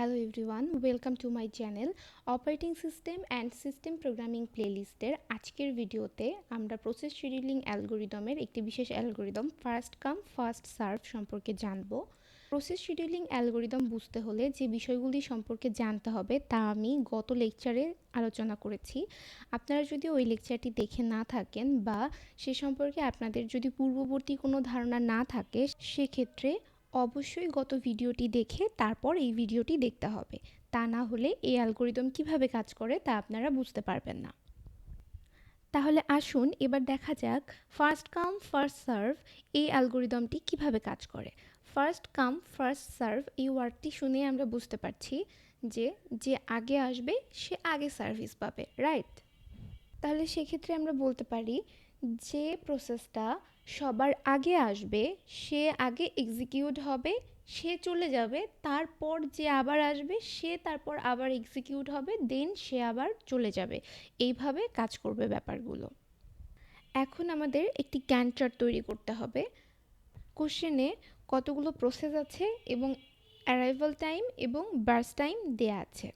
Hello everyone, welcome to my channel operating system and system programming প্লেলিস্টের আজকের ভিডিওতে আমরা প্রসেস শিডিউলিং অ্যালগোরিদমের একটি বিশেষ algorithm first come first serve সম্পর্কে জানব। প্রসেস শিডিউলিং অ্যালগোরিদম বুঝতে হলে যে বিষয়গুলি সম্পর্কে জানতে হবে তা আমি গত লেকচারে আলোচনা করেছি। আপনারা যদি ওই লেকচারটি দেখে না থাকেন বা সে সম্পর্কে আপনাদের যদি পূর্ববর্তী কোনো ধারণা না থাকে সেক্ষেত্রে অবশ্যই গত ভিডিওটি দেখে তারপর এই ভিডিওটি দেখতে হবে, তা না হলে এই অ্যালগোরিদম কিভাবে কাজ করে তা আপনারা বুঝতে পারবেন না। তাহলে আসুন এবার দেখা যাক ফার্স্ট কাম ফার্স্ট সার্ভ এই অ্যালগোরিদমটি কিভাবে কাজ করে। ফার্স্ট কাম ফার্স্ট সার্ভ এই ওয়ার্ডটি শুনে আমরা বুঝতে পারছি যে যে আগে আসবে সে আগে সার্ভিস পাবে, রাইট? তাহলে সেক্ষেত্রে আমরা বলতে পারি যে প্রসেসটা সবার আগে আসবে সে আগে এক্সিকিউট হবে, সে চলে যাবে, তারপর যে আবার আসবে সে তারপর আবার এক্সিকিউট হবে, দেন সে আবার চলে যাবে। এইভাবে কাজ করবে ব্যাপারগুলো। এখন আমাদের একটি গ্যান্ট চার্ট তৈরি করতে হবে। কোশ্চেনে কতগুলো প্রসেস আছে এবং অ্যারাইভাল টাইম এবং বার্স্ট টাইম দেয়া আছে।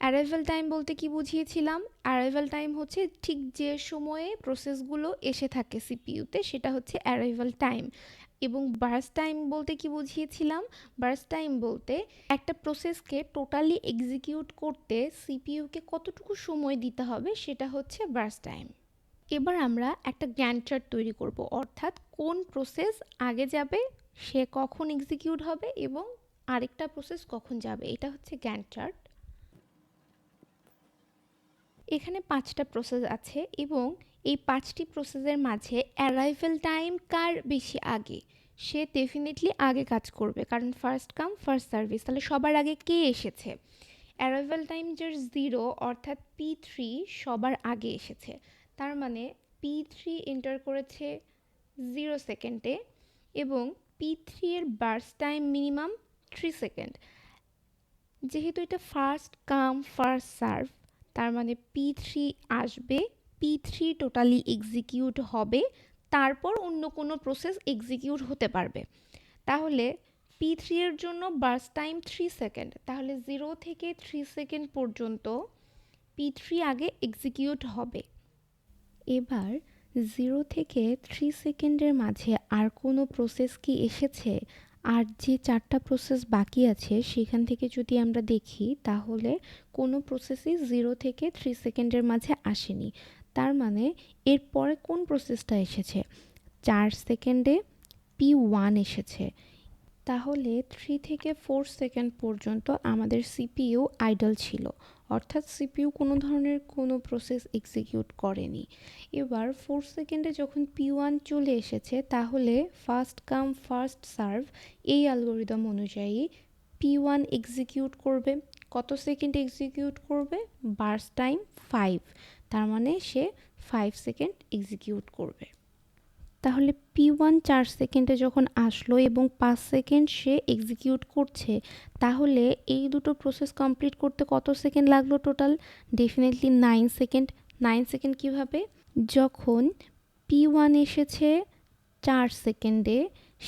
অ্যারাইভাল টাইম বলতে কি বুঝিয়েছিলাম? অ্যারাইভাল টাইম হচ্ছে ঠিক যে সময়ে প্রসেসগুলো এসে থাকে সিপিইউতে, সেটা হচ্ছে অ্যারাইভাল টাইম। এবং বার্স্ট টাইম বলতে কি বুঝিয়েছিলাম? বার্স্ট টাইম বলতে একটা প্রসেসকে টোটালি এক্সিকিউট করতে সিপিইউকে কতটুকু সময় দিতে হবে সেটা হচ্ছে বার্স্ট টাইম। এবার আমরা একটা গ্যান্ট চার্ট তৈরি করব, অর্থাৎ কোন প্রসেস আগে যাবে, সে কখন এক্সিকিউট হবে এবং আরেকটা প্রসেস কখন যাবে, এটা হচ্ছে গ্যান্ট চার্ট। এখানে 5টা প্রসেস আছে এবং এই 5টি প্রসেসের মাঝে অ্যারাইভাল টাইম কার বেশি আগে, সে ডেফিনেটলি আগে কাজ করবে, কারণ ফার্স্ট কাম ফার্স্ট সার্ভিস। তাহলে সবার আগে কে এসেছে? অ্যারাইভাল টাইম যার 0 অর্থাৎ P3 সবার আগে এসেছে, তার মানে P3 এন্টার করেছে 0 সেকেন্ডে এবং P3 এর বার্স্ট টাইম মিনিমাম 3 সেকেন্ড। যেহেতু এটা ফার্স্ট কাম ফার্স্ট সার্ভ, তার মানে P3 আসবে, P3 টোটালি এক্সিকিউট হবে, তারপর অন্য কোনো প্রসেস এক্সিকিউট হতে পারবে। তাহলে P3 এর জন্য বার্স্ট টাইম 3 সেকেন্ড, তাহলে 0 থেকে 3 সেকেন্ড পর্যন্ত P3 আগে এক্সিকিউট হবে। এবার 0 থেকে 3 সেকেন্ডের মাঝে আর কোনো প্রসেস কি এসেছে? আর যে 4টা প্রসেস বাকি আছে সেখান থেকে যদি আমরা দেখি তাহলে কোনো প্রসেসই 0 থেকে 3 সেকেন্ডের মাঝে আসেনি। তার মানে এরপরে কোন প্রসেসটা এসেছে? 4 সেকেন্ডে P1 এসেছে। তাহলে 3 থেকে 4 সেকেন্ড পর্যন্ত আমাদের সিপিইউ আইডল ছিল, অর্থাৎ সিপিইউ কোনো ধরনের কোনো প্রসেস এক্সিকিউট করেনি। এবার 4 সেকেন্ডে যখন P1 চলে এসেছে তাহলে ফার্স্ট কাম ফার্স্ট সার্ভ এই অ্যালগোরিদম অনুযায়ী P1 এক্সিকিউট করবে। কত সেকেন্ড এক্সিকিউট করবে? বার্স্ট টাইম 5, তার মানে সে 5 সেকেন্ড এক্সিকিউট করবে। তাহলে P1 4 সেকেন্ডে যখন আসলো এবং 5 সেকেন্ড সে এক্সিকিউট করছে, তাহলে এই দুটো প্রসেস কমপ্লিট করতে কত সেকেন্ড লাগলো টোটাল? Definitely 9 second. 9 সেকেন্ড কীভাবে? যখন P1 এসেছে 4 সেকেন্ডে,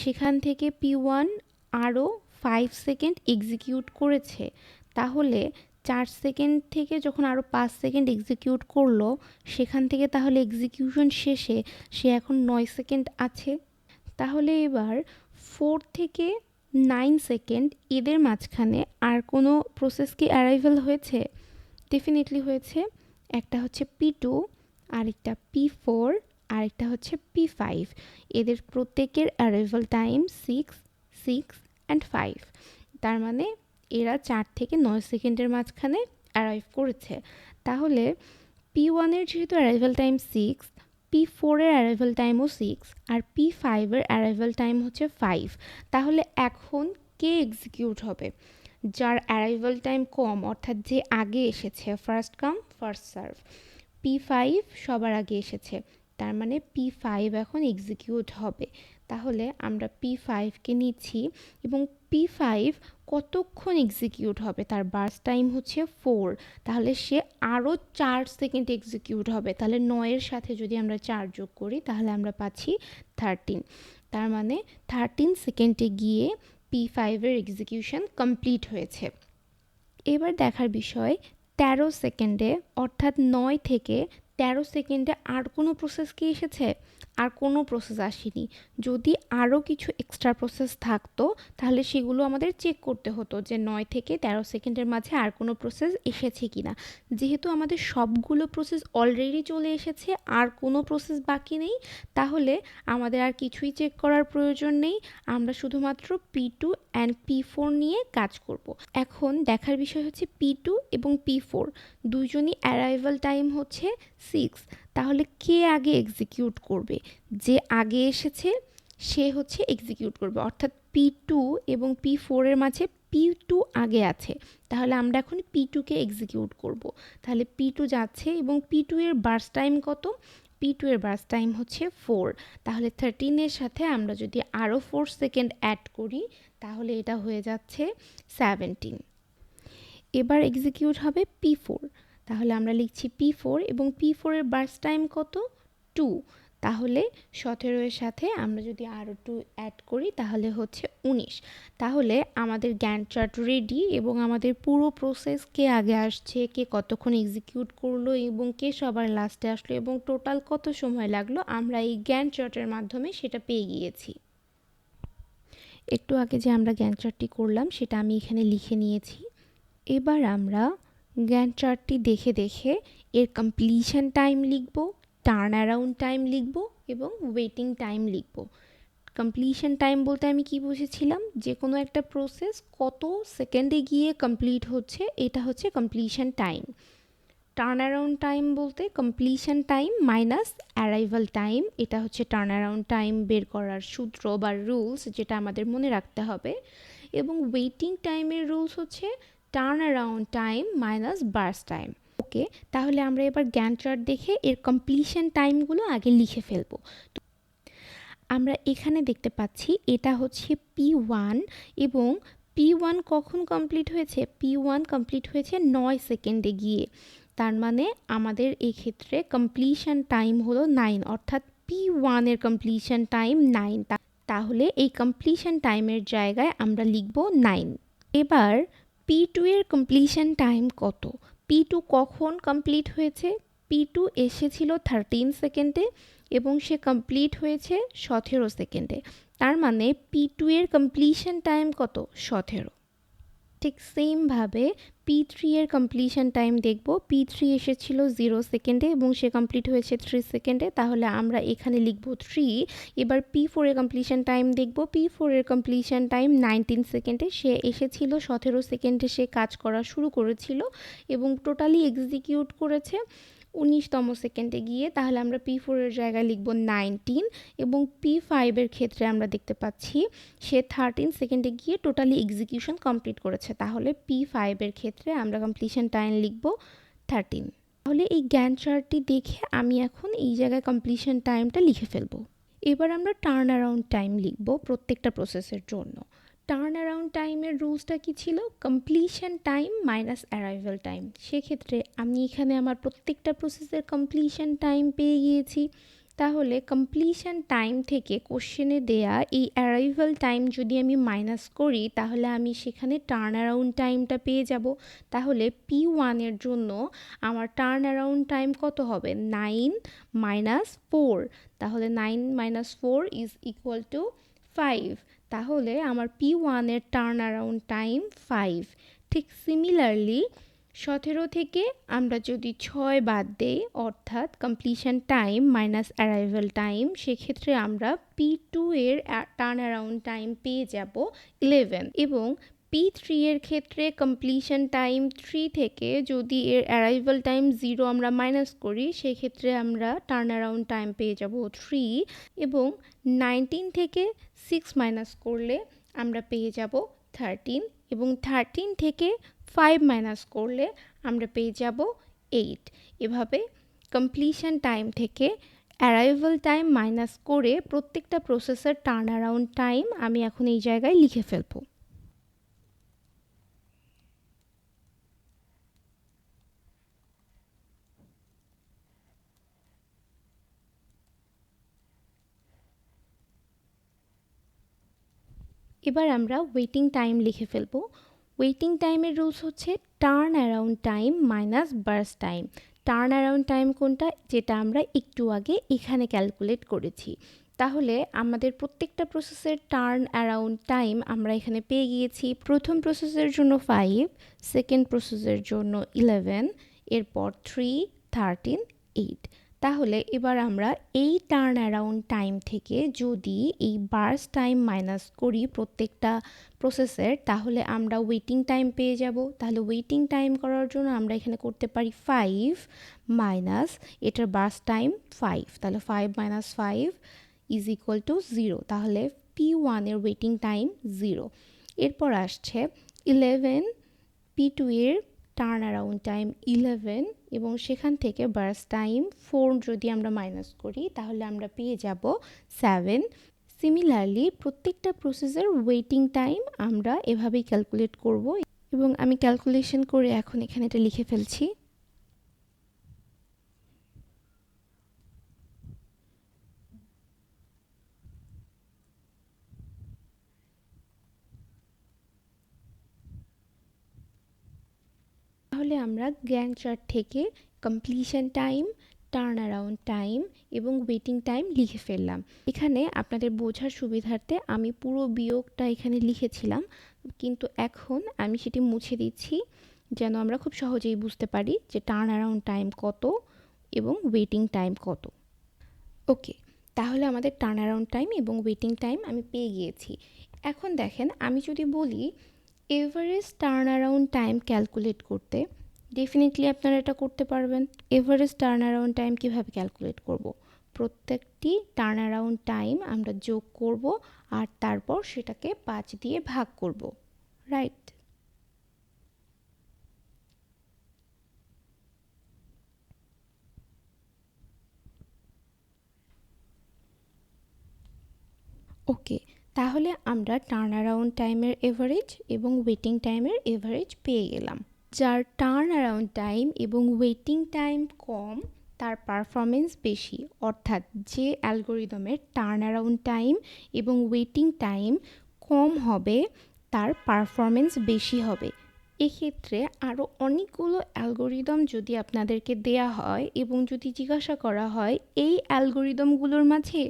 সেখান থেকে P1 আরও 5 সেকেন্ড এক্সিকিউট করেছে, তাহলে 4 সেকেন্ড থেকে যখন আরও 5 সেকেন্ড এক্সিকিউট করলো সেখান থেকে তাহলে এক্সিকিউশন শেষে সে এখন 9 সেকেন্ড আছে। তাহলে এবার 4 থেকে 9 সেকেন্ড এদের মাঝখানে আর কোনো প্রসেস কি অ্যারাইভাল হয়েছে? ডেফিনেটলি হয়েছে। একটা হচ্ছে P2, আরেকটা P4, আরেকটা হচ্ছে P5। এদের প্রত্যেকের অ্যারাইভাল টাইম 6, 6 অ্যান্ড 5। তার মানে এরা 4 থেকে 9 সেকেন্ডের মাঝখানে অ্যারাইভ করেছে। তাহলে P1 এর যেহেতু অ্যারাইভাল টাইম 6, P4 এর অ্যারাইভাল টাইমও 6 আর P5 এর অ্যারাইভাল টাইম হচ্ছে 5। তাহলে এখন কে এক্সিকিউট হবে? যার অ্যারাইভাল টাইম কম, অর্থাৎ যে আগে এসেছে, first come first serve. P5 সবার আগে এসেছে, তার মানে P5 এখন এক্সিকিউট হবে। তাহলে আমরা P5কে নিচ্ছি এবং P5 কতক্ষণ এক্সিকিউট হবে? তার বার্স্ট টাইম হচ্ছে 4, তাহলে সে আরও 4 সেকেন্ড এক্সিকিউট হবে। তাহলে 9-এর সাথে যদি আমরা 4 যোগ করি তাহলে আমরা পাচ্ছি 13। তার মানে 13 সেকেন্ডে গিয়ে P5 এর এক্সিকিউশন কমপ্লিট হয়েছে। এবার দেখার বিষয় 13 সেকেন্ডে অর্থাৎ 9 থেকে 13 সেকেন্ডে আর কোনো প্রসেস কি এসেছে? আর কোনো প্রসেস আসেনি। যদি আরও কিছু এক্সট্রা প্রসেস থাকতো তাহলে সেগুলো আমাদের চেক করতে হতো যে 9 থেকে 13 সেকেন্ডের মাঝে আর কোনো প্রসেস এসেছে কিনা। যেহেতু আমাদের সবগুলো প্রসেস অলরেডি চলে এসেছে, আর কোনো প্রসেস বাকি নেই, তাহলে আমাদের আর কিছুই চেক করার প্রয়োজন নেই। আমরা শুধুমাত্র P2 অ্যান্ড P4 নিয়ে কাজ করব। এখন দেখার বিষয় হচ্ছে P2 এবং P4 দুজনই অ্যারাইভাল টাইম হচ্ছে 6। তাহলে কে আগে এক্সিকিউট করবে? যে আগে এসেছে সে হচ্ছে এক্সিকিউট করবে, অর্থাৎ P2 এবং P4 এর মাঝে P2 আগে আছে। তাহলে আমরা এখন P2কে এক্সিকিউট করব। তাহলে P2 যাচ্ছে এবং P2 এর বার্স্ট টাইম কত? P2 এর বার্স্ট টাইম হচ্ছে 4। তাহলে 13 এর সাথে আমরা যদি আরও 4 সেকেন্ড অ্যাড করি তাহলে এটা হয়ে যাচ্ছে 17। এবার এক্সিকিউট হবে P4। তাহলে আমরা লিখছি P4 এবং P4 এর বার্স্ট টাইম কত? 2। তাহলে 17 এর সাথে আমরা যদি আরও 2 অ্যাড করি তাহলে হচ্ছে 19। তাহলে আমাদের গ্যান্ট চার্ট রেডি এবং আমাদের পুরো প্রসেস কে আগে আসছে, কে কতক্ষণ এক্সিকিউট করলো এবং কে সবার লাস্টে আসলো এবং টোটাল কত সময় লাগলো, আমরা এই গ্যান্ট চার্টের মাধ্যমে সেটা পেয়ে গিয়েছি। একটু আগে যে আমরা গ্যান্ট চার্টটি করলাম সেটা আমি এখানে লিখে নিয়েছি। এবার আমরা গ্যান্ট চার্টটি দেখে দেখে এর কমপ্লিশন টাইম লিখব, টার্ন অ্যারাউন্ড টাইম লিখব এবং ওয়েটিং টাইম লিখব। কমপ্লিশন টাইম বলতে আমি কি বুঝেছিলাম? যে কোনো একটা প্রসেস কত সেকেন্ডে গিয়ে কমপ্লিট হচ্ছে, এটা হচ্ছে completion time. Turn around time বলতে completion time minus arrival time, এটা হচ্ছে টার্ন অ্যারাউন্ড টাইম বের করার সূত্র বা রুলস, যেটা আমাদের মনে রাখতে হবে। এবং ওয়েটিং টাইমের রুলস হচ্ছে turn around time minus burst time. Okay, তাহলে আমরা এবার গ্যান্ট চার্ট দেখে এর কমপ্লিশন টাইমগুলো আগে লিখে ফেলবো। আমরা এখানে দেখতে পাচ্ছি এটা হচ্ছে P1 এবং P1 কখন কমপ্লিট হয়েছে? P1 কমপ্লিট হয়েছে 9 সেকেন্ডে গিয়ে। তার মানে আমাদের এক্ষেত্রে কমপ্লিশন টাইম হলো 9, অর্থাৎ P1 এর কমপ্লিশন টাইম 9। তাহলে এই কমপ্লিশন টাইমের জায়গায় আমরা লিখব 9। এবার P2 এর কমপ্লিশন টাইম কত? P2 কখন কমপ্লিট হয়েছে? P2 এসেছিল 13 সেকেন্ডে এবং সে কমপ্লিট হয়েছে 17 সেকেন্ডে। তার মানে P2 এর কমপ্লিশন টাইম কত? 17। ঠিক সেমভাবে P3 এর কমপ্লিশন টাইম দেখব। P3 এসেছিল 0 সেকেন্ডে এবং সে কমপ্লিট হয়েছে 3 সেকেন্ডে। তাহলে আমরা এখানে লিখব 3। এবার P4 এর কমপ্লিশন টাইম দেখব। P4 এর কমপ্লিশন টাইম 19 সেকেন্ডে। সে এসেছিল 17 সেকেন্ডে, সে কাজ করা শুরু করেছিল এবং টোটালি এক্সিকিউট করেছে 19তম সেকেন্ডে গিয়ে। তাহলে আমরা P4 এর জায়গায় লিখব 19 এবং P5 এর ক্ষেত্রে আমরা দেখতে পাচ্ছি সে 13 সেকেন্ডে গিয়ে টোটালি এক্সিকিউশন কমপ্লিট করেছে। তাহলে P5 এর ক্ষেত্রে আমরা কমপ্লিশন টাইম লিখব 13। তাহলে এই গ্যান্ট চার্টটি দেখে আমি এখন এই জায়গায় কমপ্লিশন টাইমটা লিখে ফেলবো। এবার আমরা টার্ন অ্যারাউন্ড টাইম লিখব প্রত্যেকটা প্রসেসের জন্য। টার্ন অ্যারাউন্ড টাইমের রুলসটা কি ছিল? Completion time minus arrival time. সেক্ষেত্রে আমি এখানে আমার প্রত্যেকটা প্রসেসের কমপ্লিশন টাইম পেয়ে গিয়েছি। তাহলে কমপ্লিশন টাইম থেকে কোশ্চেনে দেয়া এই অ্যারাইভাল টাইম যদি আমি মাইনাস করি তাহলে আমি সেখানে টার্ন অ্যারাউন্ড টাইমটা পেয়ে যাব। তাহলে P1 এর জন্য আমার টার্ন অ্যারাউন্ড টাইম কত হবে? 9 মাইনাস 4। তাহলে 9 মাইনাস 4 ইজ ইকুয়াল টু 5। তাহলে আমার P1 এর টার্ন অ্যারাউন্ড টাইম 5। ঠিক সিমিলারলি 17 থেকে আমরা যদি 6 বাদ দেই, অর্থাৎ completion time minus arrival time, সেক্ষেত্রে আমরা P2 এর টার্ন অ্যারাউন্ড টাইম পেয়ে যাব 11। এবং P3 এর ক্ষেত্রে কমপ্লিশন টাইম 3 থেকে যদি এর অ্যারাইভাল টাইম 0 আমরা মাইনাস করি সেক্ষেত্রে আমরা টার্ন অ্যারাউন্ড টাইম পেয়ে যাব 3। এবং 19 থেকে 6 মাইনাস করলে আমরা পেয়ে যাব 13 এবং 13 থেকে 5 মাইনাস করলে আমরা পেয়ে যাব 8। এভাবে কমপ্লিশন টাইম থেকে অ্যারাইভাল টাইম মাইনাস করে প্রত্যেকটা প্রসেসের টার্ন অ্যারাউন্ড টাইম আমি এখন এই জায়গায় লিখে ফেলবো। এবার আমরা ওয়েটিং টাইম লিখে ফেলবো। ওয়েটিং টাইমের রুলস হচ্ছে turn around time minus burst time. Turn around time কোনটা, যেটা আমরা একটু আগে এখানে ক্যালকুলেট করেছি। তাহলে আমাদের প্রত্যেকটা প্রসেসের টার্ন অ্যারাউন্ড টাইম আমরা এখানে পেয়ে গিয়েছি। প্রথম প্রসেসের জন্য 5, সেকেন্ড প্রসেসের জন্য 11, এরপর 3, 13, 8। তাহলে এবার আমরা এই টার্ন অ্যারাউন্ড টাইম থেকে যদি এই বার্স্ট টাইম মাইনাস করি প্রত্যেকটা প্রসেসের, তাহলে আমরা ওয়েটিং টাইম পেয়ে যাব। তাহলে ওয়েটিং টাইম করার জন্য আমরা এখানে করতে পারি 5 মাইনাস এটার বার্স্ট টাইম 5, তাহলে 5 মাইনাস 5 ইজ ইকুয়াল টু 0। তাহলে P1 এর ওয়েটিং টাইম 0। এরপর আসছে 11, P2 এর টার্ন অ্যারাউন্ড টাইম 11 এবং সেখান থেকে বার্স্ট টাইম 4 যদি আমরা মাইনাস করি তাহলে আমরা পেয়ে যাব 7। সিমিলারলি প্রত্যেকটা প্রসেসের ওয়েটিং টাইম আমরা এভাবেই ক্যালকুলেট করব এবং আমি ক্যালকুলেশন করে এখন এখানে এটা লিখে ফেলছি। তাহলে আমরা গ্যান্ট চার্ট থেকে completion time, turn around time এবং ওয়েটিং টাইম লিখে ফেললাম। এখানে আপনাদের বোঝার সুবিধার্থে আমি পুরো বিয়োগটা এখানে লিখেছিলাম, কিন্তু এখন আমি সেটি মুছে দিচ্ছি যেন আমরা খুব সহজেই বুঝতে পারি যে টার্ন অ্যারাউন্ড টাইম কত এবং ওয়েটিং টাইম কত। ওকে, তাহলে আমাদের টার্ন অ্যারাউন্ড টাইম এবং ওয়েটিং টাইম আমি পেয়ে গিয়েছি। এখন দেখেন, আমি যদি বলি average turn around time calculate করতে, ডেফিনেটলি আপনারা এটা করতে পারবেন। এভারেজ টার্ন অ্যারাউন্ড টাইম কীভাবে ক্যালকুলেট করব? প্রত্যেকটি টার্ন অ্যারাউন্ড টাইম আমরা যোগ করব আর তারপর সেটাকে 5 দিয়ে ভাগ করব, রাইট? ওকে, তাহলে আমরা টার্ন অ্যারাউন্ড টাইমের এভারেজ এবং ওয়েটিং টাইমের এভারেজ পেয়ে গেলাম। যার টার্ন অ্যারাউন্ড টাইম এবং ওয়েটিং টাইম কম তার পারফরমেন্স বেশি, অর্থাৎ যে অ্যালগোরিদমের টার্ন অ্যারাউন্ড টাইম এবং ওয়েটিং টাইম কম হবে তার পারফরমেন্স বেশি হবে। এক্ষেত্রে আরও অনেকগুলো অ্যালগোরিদম যদি আপনাদেরকে দেয়া হয় এবং যদি জিজ্ঞাসা করা হয় এই অ্যালগোরিদমগুলোর মাঝে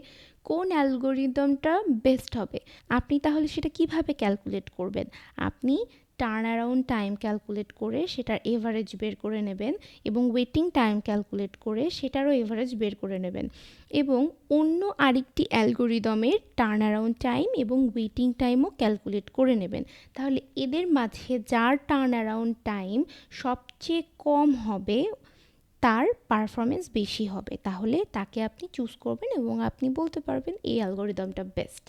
কোন অ্যালগোরিদমটা বেস্ট হবে, আপনি তাহলে সেটা কিভাবে ক্যালকুলেট করবেন? আপনি টার্ন অ্যারাউন্ড টাইম ক্যালকুলেট করে সেটার এভারেজ বের করে নেবেন এবং ওয়েটিং টাইম ক্যালকুলেট করে সেটারও এভারেজ বের করে নেবেন এবং অন্য আরেকটি অ্যালগোরিদমের টার্ন অ্যারাউন্ড টাইম এবং ওয়েটিং টাইমও ক্যালকুলেট করে নেবেন। তাহলে এদের মাঝে যার টার্ন অ্যারাউন্ড টাইম সবচেয়ে কম হবে তার পারফরমেন্স বেশি হবে, তাহলে তাকে আপনি চুজ করবেন এবং আপনি বলতে পারবেন এই অ্যালগোরিদমটা বেস্ট।